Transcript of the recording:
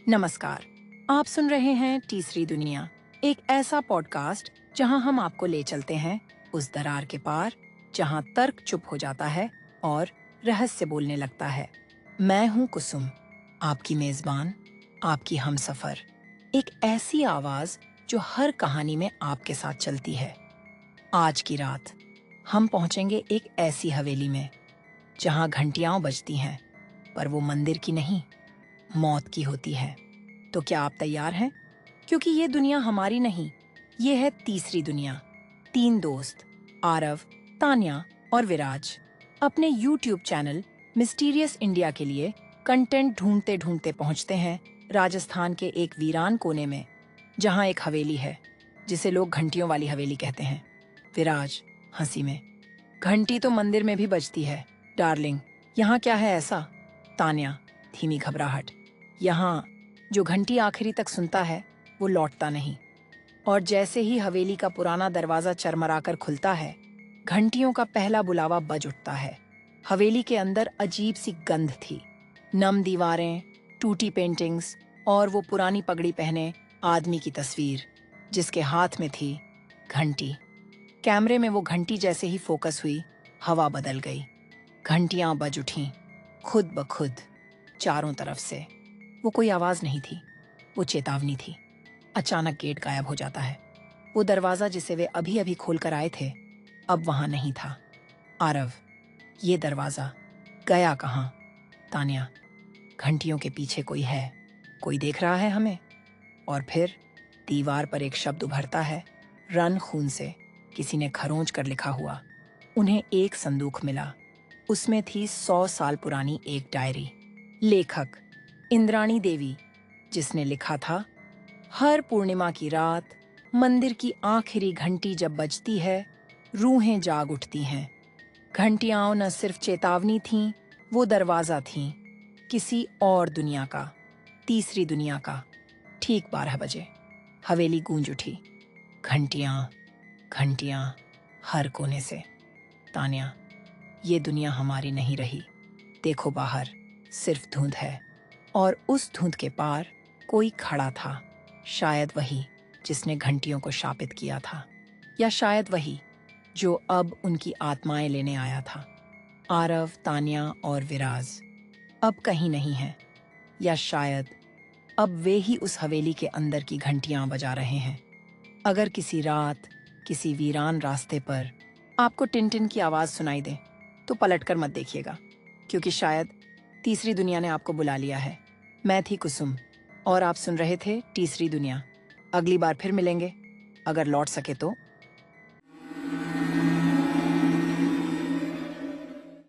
नमस्कार। आप सुन रहे हैं तीसरी दुनिया, एक ऐसा पॉडकास्ट जहां हम आपको ले चलते हैं उस दरार के पार जहां तर्क चुप हो जाता है और रहस्य बोलने लगता है। मैं हूं कुसुम, आपकी मेजबान, आपकी हमसफर। एक ऐसी आवाज जो हर कहानी में आपके साथ चलती है। आज की रात हम पहुंचेंगे एक ऐसी हवेली में जहां घंटियां बजती हैं, पर वो मंदिर की नहीं, मौत की होती है। तो क्या आप तैयार हैं? क्योंकि ये दुनिया हमारी नहीं, ये है तीसरी दुनिया। 3 दोस्त, आरव, तान्या और विराज, अपने यूट्यूब चैनल मिस्टीरियस इंडिया के लिए कंटेंट ढूंढते ढूंढते पहुंचते हैं राजस्थान के एक वीरान कोने में, जहां एक हवेली है जिसे लोग घंटियों वाली हवेली कहते हैं। विराज हंसी में, घंटी तो मंदिर में भी बजती है डार्लिंग, यहाँ क्या है ऐसा? तान्या धीमी घबराहट, यहाँ जो घंटी आखिरी तक सुनता है वो लौटता नहीं। और जैसे ही हवेली का पुराना दरवाजा चरमराकर खुलता है, घंटियों का पहला बुलावा बज उठता है। हवेली के अंदर अजीब सी गंध थी, नम दीवारें, टूटी पेंटिंग्स और वो पुरानी पगड़ी पहने आदमी की तस्वीर जिसके हाथ में थी घंटी। कैमरे में वो घंटी जैसे ही फोकस हुई, हवा बदल गई। घंटियां बज उठीं, खुद ब खुद, चारों तरफ से। वो कोई आवाज नहीं थी, वो चेतावनी थी। अचानक गेट गायब हो जाता है। वो दरवाजा जिसे वे अभी अभी खोल कर आए थे, अब वहां नहीं था। आरव, ये दरवाजा गया कहाँ? तान्या, घंटियों के पीछे कोई है, कोई देख रहा है हमें। और फिर दीवार पर एक शब्द उभरता है, रन खून से, किसी ने खरोंच कर लिखा हुआ। उन्हें एक संदूक मिला, उसमें थी 100 साल पुरानी एक डायरी। लेखक इंद्राणी देवी, जिसने लिखा था, हर पूर्णिमा की रात मंदिर की आखिरी घंटी जब बजती है, रूहें जाग उठती हैं। घंटियां न सिर्फ चेतावनी थीं, वो दरवाजा थीं, किसी और दुनिया का, तीसरी दुनिया का। ठीक 12 बजे हवेली गूंज उठी। घंटियां, घंटियां, हर कोने से। तान्या, ये दुनिया हमारी नहीं रही। देखो बाहर, सिर्फ धुंध है, और उस धुंध के पार कोई खड़ा था। शायद वही जिसने घंटियों को शापित किया था, या शायद वही जो अब उनकी आत्माएं लेने आया था। आरव, तान्या और विराज अब कहीं नहीं हैं, या शायद अब वे ही उस हवेली के अंदर की घंटियां बजा रहे हैं। अगर किसी रात, किसी वीरान रास्ते पर आपको टिन-टिन की आवाज सुनाई दे, तो पलटकर मत देखिएगा, क्योंकि शायद तीसरी दुनिया ने आपको बुला लिया है। मैं थी कुसुम, और आप सुन रहे थे तीसरी दुनिया। अगली बार फिर मिलेंगे, अगर लौट सके तो।